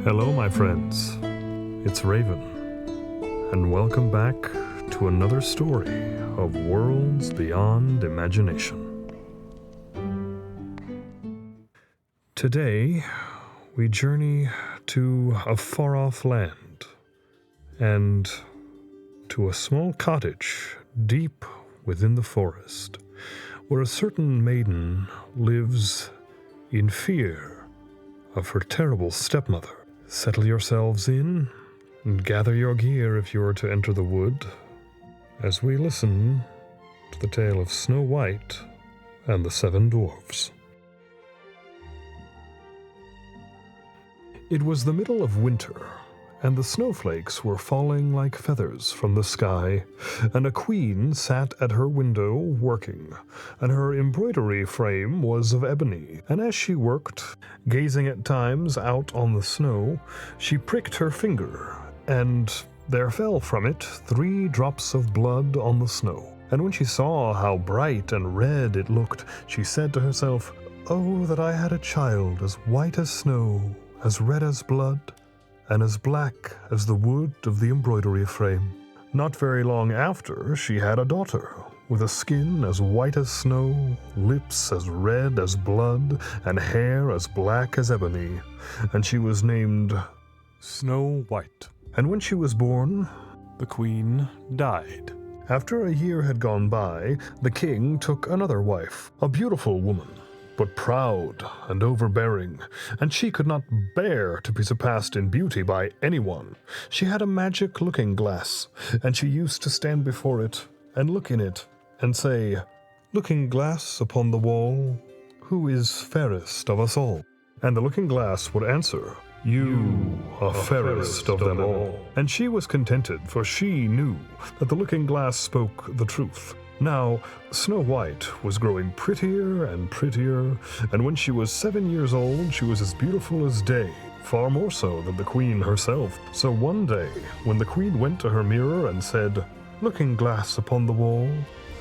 Hello, my friends. It's Raven, and welcome back to another story of worlds beyond imagination. Today, we journey to a far-off land, and to a small cottage deep within the forest, where a certain maiden lives in fear of her terrible stepmother. Settle yourselves in and gather your gear if you are to enter the wood, as we listen to the tale of Snow White and the Seven Dwarves. It was the middle of winter, and the snowflakes were falling like feathers from the sky, and a queen sat at her window working, and her embroidery frame was of ebony, and as she worked, gazing at times out on the snow, she pricked her finger, and there fell from it 3 drops of blood on the snow. And when she saw how bright and red it looked, she said to herself, "Oh, that I had a child as white as snow, as red as blood, and as black as the wood of the embroidery frame." Not very long after, she had a daughter, with a skin as white as snow, lips as red as blood, and hair as black as ebony, and she was named Snow White. And when she was born, the queen died. After a year had gone by, the king took another wife, a beautiful woman, but proud and overbearing, and she could not bear to be surpassed in beauty by anyone. She had a magic looking-glass, and she used to stand before it and look in it and say, "Looking-glass upon the wall, who is fairest of us all?" And the looking-glass would answer, "You are fairest of them all." And she was contented, for she knew that the looking-glass spoke the truth. Now, Snow White was growing prettier and prettier, and when she was 7 years old, she was as beautiful as day, far more so than the queen herself. So one day, when the queen went to her mirror and said, "Looking-glass upon the wall,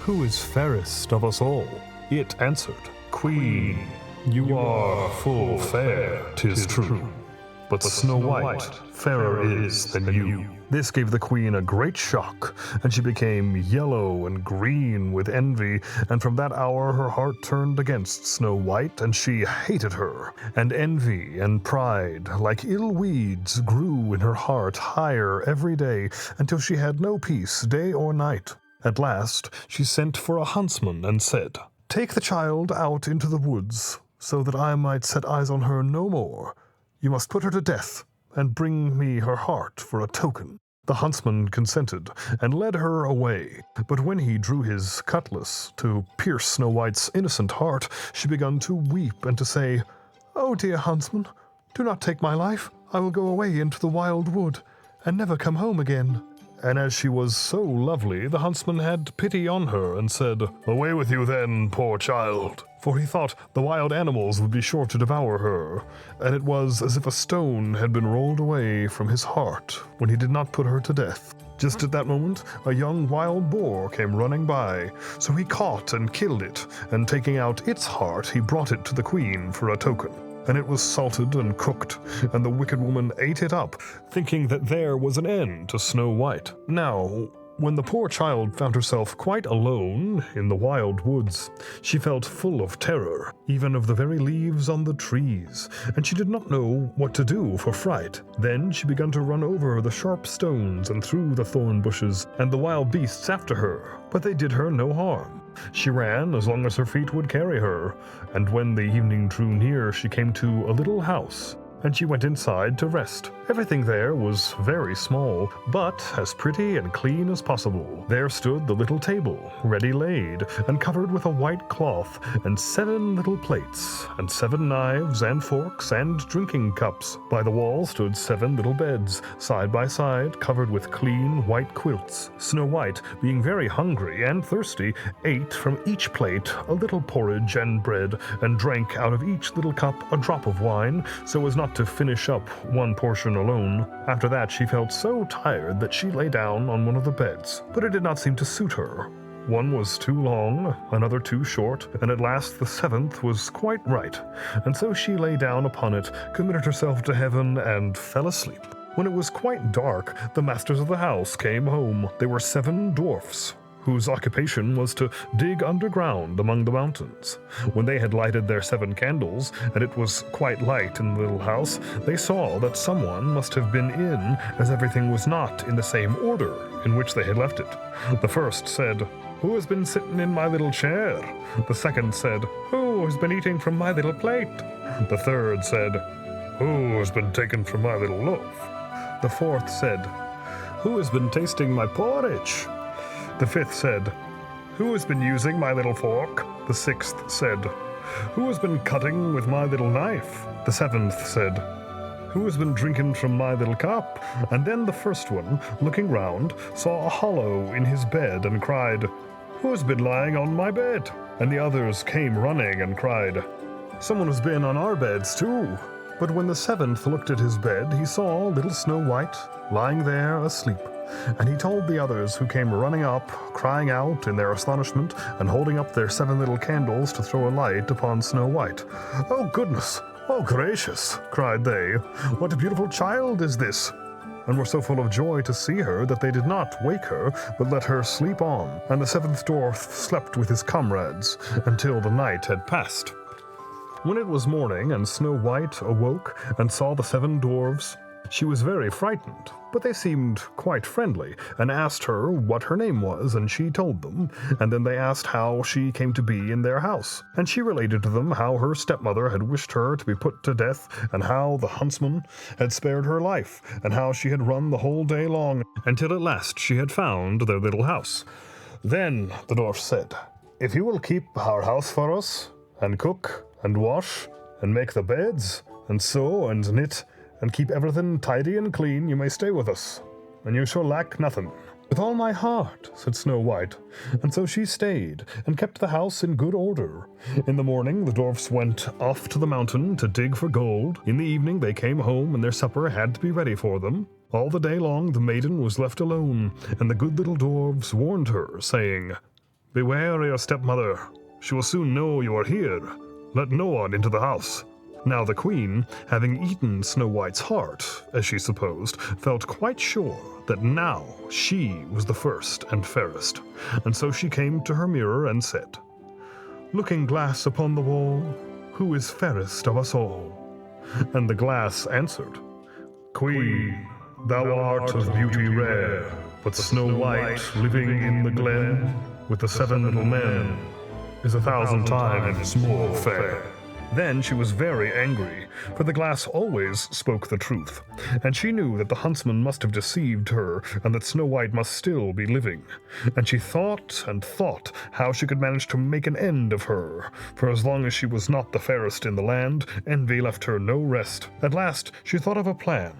who is fairest of us all?" it answered, "Queen, you are full fair, 'tis true, but Snow White fairer is than you." This gave the queen a great shock, and she became yellow and green with envy, and from that hour her heart turned against Snow White, and she hated her. And envy and pride, like ill weeds, grew in her heart higher every day, until she had no peace day or night. At last she sent for a huntsman and said, "Take the child out into the woods, so that I might set eyes on her no more. You must put her to death, and bring me her heart for a token." The huntsman consented, and led her away. But when he drew his cutlass to pierce Snow White's innocent heart, she began to weep and to say, "Oh, dear huntsman, do not take my life. I will go away into the wild wood, and never come home again." And as she was so lovely, the huntsman had pity on her, and said, "Away with you then, poor child." For he thought the wild animals would be sure to devour her, and it was as if a stone had been rolled away from his heart when he did not put her to death. Just at that moment, a young wild boar came running by, so he caught and killed it, and taking out its heart, he brought it to the queen for a token. And it was salted and cooked, and the wicked woman ate it up, thinking that there was an end to Snow White. Now, when the poor child found herself quite alone in the wild woods, she felt full of terror, even of the very leaves on the trees, and she did not know what to do for fright. Then she began to run over the sharp stones and through the thorn bushes, and the wild beasts after her, but they did her no harm. She ran as long as her feet would carry her, and when the evening drew near, she came to a little house, and she went inside to rest. Everything there was very small, but as pretty and clean as possible. There stood the little table, ready laid, and covered with a white cloth, and 7 little plates, and 7 knives and forks and drinking cups. By the wall stood 7 little beds, side by side, covered with clean white quilts. Snow White, being very hungry and thirsty, ate from each plate a little porridge and bread, and drank out of each little cup a drop of wine, so as not to finish up one portion alone. After that she felt so tired that she lay down on one of the beds, but it did not seem to suit her. One was too long, another too short, and at last the seventh was quite right, and so she lay down upon it, committed herself to heaven, and fell asleep. When it was quite dark, the masters of the house came home. They were 7 dwarfs, whose occupation was to dig underground among the mountains. When they had lighted their 7 candles, and it was quite light in the little house, they saw that someone must have been in, as everything was not in the same order in which they had left it. The first said, "Who has been sitting in my little chair?" The second said, "Who has been eating from my little plate?" The third said, "Who has been taken from my little loaf?" The fourth said, "Who has been tasting my porridge?" The fifth said, "Who has been using my little fork?" The sixth said, "Who has been cutting with my little knife?" The seventh said, "Who has been drinking from my little cup?" And then the first one, looking round, saw a hollow in his bed and cried, "Who has been lying on my bed?" And the others came running and cried, "Someone has been on our beds too." But when the seventh looked at his bed, he saw little Snow White lying there asleep. And he told the others, who came running up, crying out in their astonishment, and holding up their 7 little candles to throw a light upon Snow White. "Oh, goodness! Oh, gracious!" cried they. "What a beautiful child is this!" And were so full of joy to see her that they did not wake her, but let her sleep on. And the 7th dwarf slept with his comrades until the night had passed. When it was morning, and Snow White awoke and saw the 7 dwarves, she was very frightened, but they seemed quite friendly, and asked her what her name was, and she told them, and then they asked how she came to be in their house. And she related to them how her stepmother had wished her to be put to death, and how the huntsman had spared her life, and how she had run the whole day long, until at last she had found their little house. Then the dwarf said, "If you will keep our house for us, and cook, and wash, and make the beds, and sew, and knit, and keep everything tidy and clean, you may stay with us, and you shall lack nothing." "With all my heart," said Snow White, and so she stayed, and kept the house in good order. In the morning the dwarfs went off to the mountain to dig for gold. In the evening they came home, and their supper had to be ready for them. All the day long the maiden was left alone, and the good little dwarfs warned her, saying, "Beware your stepmother, she will soon know you are here. Let no one into the house." Now the queen, having eaten Snow White's heart, as she supposed, felt quite sure that now she was the first and fairest, and so she came to her mirror and said, "Looking glass upon the wall, who is fairest of us all?" And the glass answered, "Queen, thou art of beauty rare, but Snow White living in the glen with the 7 little men is 1,000 times more fair." Then she was very angry, for the glass always spoke the truth, and she knew that the huntsman must have deceived her, and that Snow White must still be living. And she thought and thought how she could manage to make an end of her, for as long as she was not the fairest in the land, envy left her no rest. At last she thought of a plan.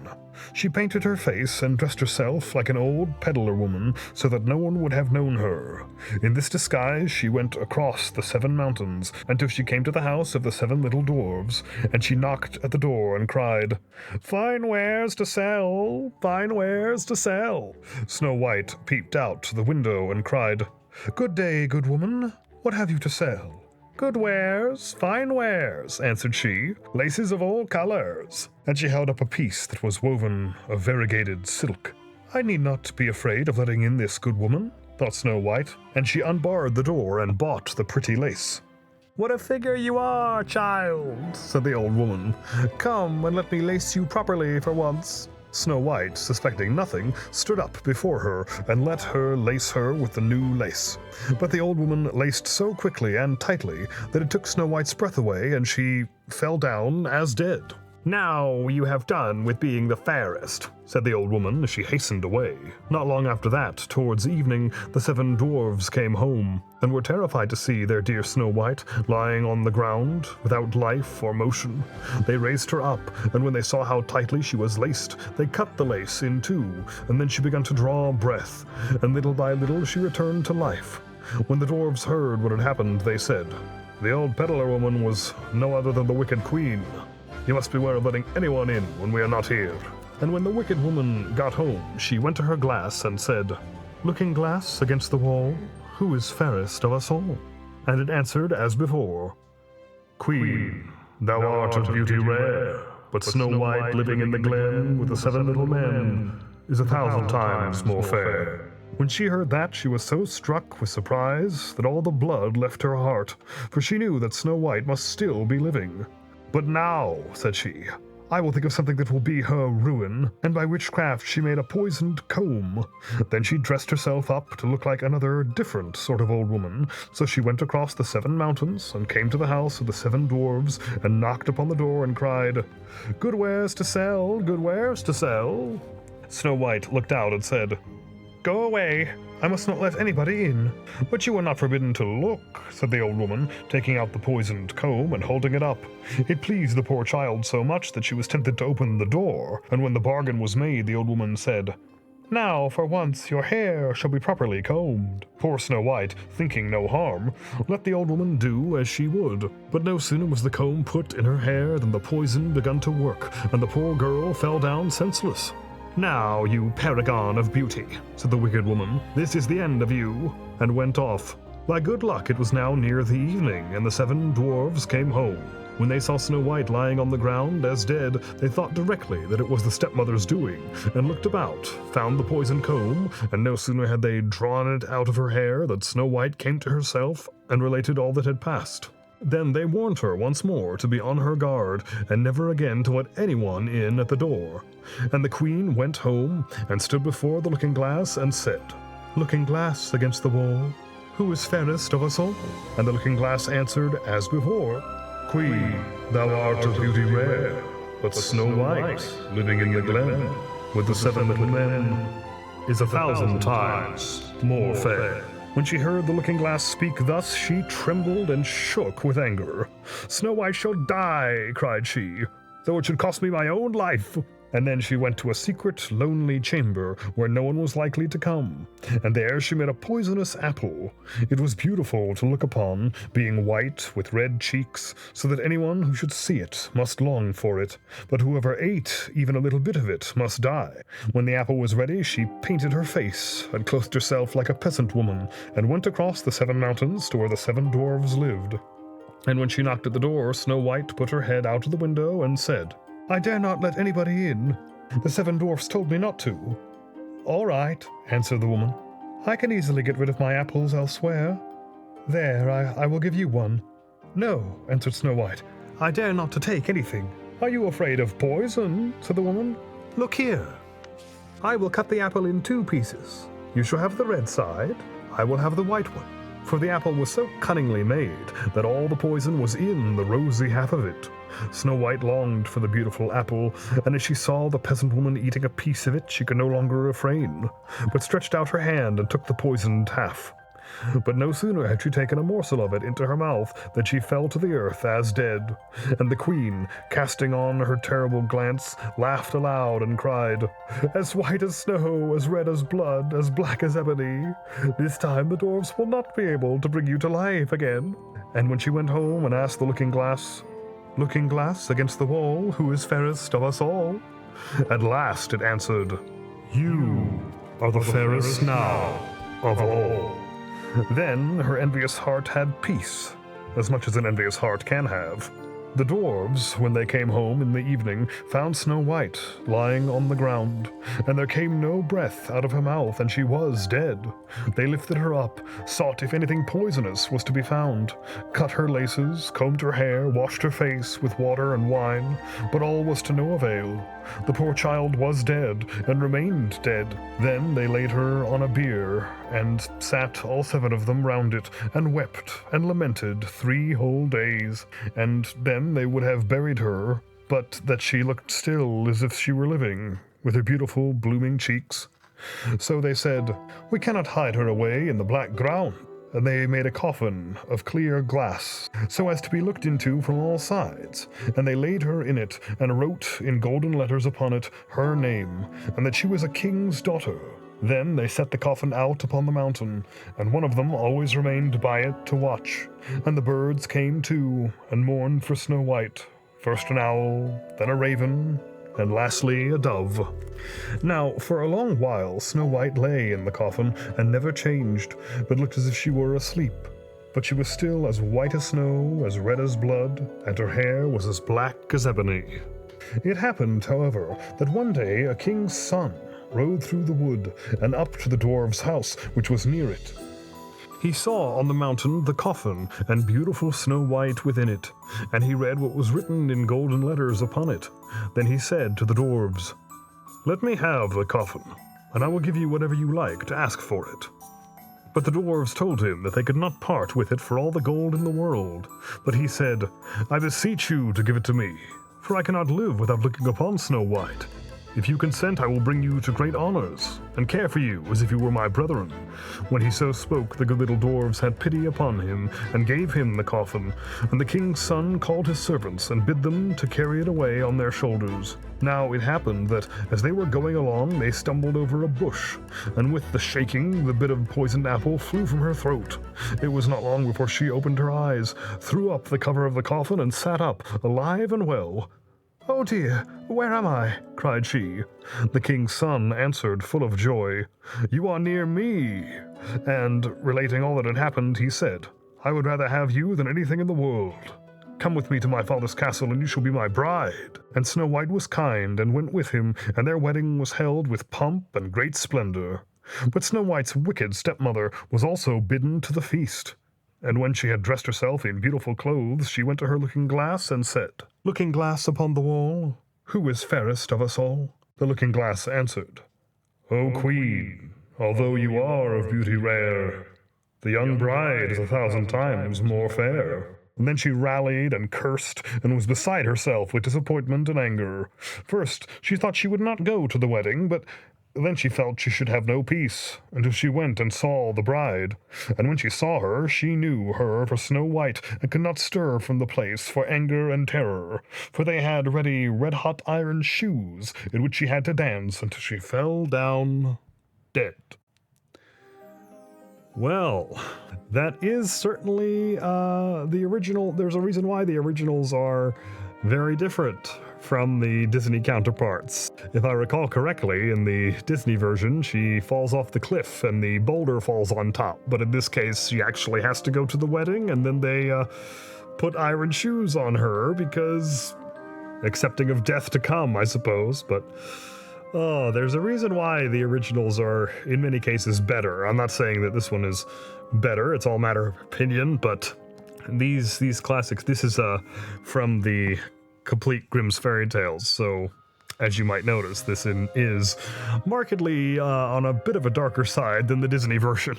She painted her face and dressed herself like an old peddler woman, so that no one would have known her. In this disguise she went across the 7 mountains, until she came to the house of the 7 little dwarves, and she knocked at the door and cried, "Fine wares to sell, fine wares to sell." Snow White peeped out the window and cried, "Good day, good woman, what have you to sell?" "Good wares, fine wares," answered she, "laces of all colors." And she held up a piece that was woven of variegated silk. "I need not be afraid of letting in this good woman," thought Snow White, and she unbarred the door and bought the pretty lace. "What a figure you are, child," said the old woman. "Come and let me lace you properly for once." Snow White, suspecting nothing, stood up before her and let her lace her with the new lace. But the old woman laced so quickly and tightly that it took Snow White's breath away, and she fell down as dead. "Now you have done with being the fairest," said the old woman as she hastened away. Not long after that, towards evening, the 7 dwarves came home, and were terrified to see their dear Snow White lying on the ground, without life or motion. They raised her up, and when they saw how tightly she was laced, they cut the lace in 2, and then she began to draw breath, and little by little she returned to life. When the dwarves heard what had happened, they said, "The old peddler woman was no other than the wicked queen. You must beware of letting anyone in when we are not here." And when the wicked woman got home, she went to her glass and said, "Looking glass against the wall, who is fairest of us all? And it answered as before, Queen, thou art of beauty rare, but Snow White living in the glen with the 7 little men is 1,000 times more fair. When she heard that, she was so struck with surprise that all the blood left her heart, for she knew that Snow White must still be living. But now, said she, I will think of something that will be her ruin, and by witchcraft she made a poisoned comb. Then she dressed herself up to look like another different sort of old woman, so she went across the 7 mountains and came to the house of the 7 dwarves and knocked upon the door and cried, Good wares to sell, good wares to sell. Snow White looked out and said, Go away, I must not let anybody in. But you are not forbidden to look, said the old woman, taking out the poisoned comb and holding it up. It pleased the poor child so much that she was tempted to open the door, and when the bargain was made, the old woman said, Now, for once, your hair shall be properly combed. Poor Snow White, thinking no harm, let the old woman do as she would. But no sooner was the comb put in her hair than the poison begun to work, and the poor girl fell down senseless. Now, you paragon of beauty, said the wicked woman, this is the end of you, and went off. By good luck it was now near the evening, and the 7 dwarves came home. When they saw Snow White lying on the ground as dead, they thought directly that it was the stepmother's doing, and looked about, found the poisoned comb, and no sooner had they drawn it out of her hair than Snow White came to herself and related all that had passed. Then they warned her once more to be on her guard, and never again to let anyone in at the door. And the queen went home, and stood before the looking-glass, and said, Looking-glass against the wall, who is fairest of us all? And the looking-glass answered as before, Queen, thou art of beauty rare, but Snow White, living in the glen, with the 7 little men, is 1,000 times more fair. When she heard the looking-glass speak thus, she trembled and shook with anger. Snow White shall die, cried she, though it should cost me my own life. And then she went to a secret, lonely chamber where no one was likely to come, and there she made a poisonous apple. It was beautiful to look upon, being white with red cheeks, so that anyone who should see it must long for it, but whoever ate even a little bit of it must die. When the apple was ready, she painted her face, and clothed herself like a peasant woman, and went across the 7 mountains to where the 7 dwarves lived. And when she knocked at the door, Snow White put her head out of the window and said, I dare not let anybody in. The 7 dwarfs told me not to. All right, answered the woman. I can easily get rid of my apples elsewhere. There, I will give you one. No, answered Snow White. I dare not to take anything. Are you afraid of poison? Said the woman. Look here. I will cut the apple in 2 pieces. You shall have the red side. I will have the white one. For the apple was so cunningly made that all the poison was in the rosy half of it. Snow White longed for the beautiful apple, and as she saw the peasant woman eating a piece of it, she could no longer refrain, but stretched out her hand and took the poisoned half. But no sooner had she taken a morsel of it into her mouth than she fell to the earth as dead, and the queen, casting on her terrible glance, laughed aloud and cried, As white as snow, as red as blood, as black as ebony, this time the dwarfs will not be able to bring you to life again. And when she went home and asked the looking-glass, Looking-glass against the wall, who is fairest of us all? At last it answered, You are the fairest now of all. Then her envious heart had peace, as much as an envious heart can have. The dwarves, when they came home in the evening, found Snow White lying on the ground, and there came no breath out of her mouth, and she was dead. They lifted her up, sought if anything poisonous was to be found, cut her laces, combed her hair, washed her face with water and wine, but all was to no avail. The poor child was dead, and remained dead. Then they laid her on a bier, and sat all 7 of them round it, and wept and lamented 3 whole days, and then they would have buried her, but that she looked still as if she were living, with her beautiful blooming cheeks. So they said, We cannot hide her away in the black ground. And they made a coffin of clear glass, so as to be looked into from all sides, and they laid her in it, and wrote in golden letters upon it her name, and that she was a king's daughter. Then they set the coffin out upon the mountain, and one of them always remained by it to watch, and the birds came too, and mourned for Snow White, first an owl, then a raven, and lastly a dove. Now, for a long while, Snow White lay in the coffin and never changed, but looked as if she were asleep. But she was still as white as snow, as red as blood, and her hair was as black as ebony. It happened, however, that one day a king's son rode through the wood and up to the dwarf's house, which was near it. He saw on the mountain the coffin and beautiful Snow White within it, and he read what was written in golden letters upon it. Then he said to the dwarves, "Let me have the coffin, and I will give you whatever you like to ask for it." But the dwarves told him that they could not part with it for all the gold in the world. But he said, "I beseech you to give it to me, for I cannot live without looking upon Snow White. If you consent, I will bring you to great honors, and care for you as if you were my brethren." When he so spoke, the good little dwarves had pity upon him, and gave him the coffin, and the king's son called his servants, and bid them to carry it away on their shoulders. Now it happened that, as they were going along, they stumbled over a bush, and with the shaking, the bit of poisoned apple flew from her throat. It was not long before she opened her eyes, threw up the cover of the coffin, and sat up, alive and well. "Oh dear, where am I?" cried she. The king's son answered, full of joy, "You are near me." And, relating all that had happened, he said, "I would rather have you than anything in the world. Come with me to my father's castle, and you shall be my bride." And Snow White was kind, and went with him, and their wedding was held with pomp and great splendor. But Snow White's wicked stepmother was also bidden to the feast. And when she had dressed herself in beautiful clothes, she went to her looking-glass and said, "Looking-glass upon the wall, who is fairest of us all?" The looking-glass answered, "O Queen, although you are of beauty rare, the young bride is 1,000 times more fair." And then she rallied and cursed, and was beside herself with disappointment and anger. First, she thought she would not go to the wedding, but then she felt she should have no peace, until she went and saw the bride. And when she saw her, she knew her for Snow White, and could not stir from the place for anger and terror, for they had ready red-hot iron shoes, in which she had to dance until she fell down dead. Well, that is certainly the original. There's a reason why the originals are very different from the Disney counterparts. If I recall correctly, in the Disney version, she falls off the cliff and the boulder falls on top. But in this case, she actually has to go to the wedding, and then they put iron shoes on her because accepting of death to come, I suppose. But there's a reason why the originals are, in many cases, better. I'm not saying that this one is better. It's all a matter of opinion, but these classics, this is from the complete Grimm's Fairy Tales, so as you might notice, this is markedly on a bit of a darker side than the Disney version.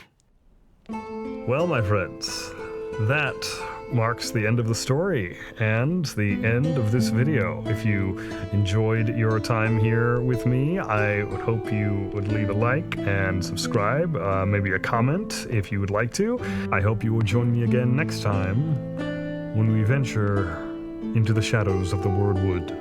Well, my friends, that marks the end of the story and the end of this video. If you enjoyed your time here with me, I would hope you would leave a like and subscribe, maybe a comment if you would like to. I hope you will join me again next time when we venture into the shadows of the Wordwood.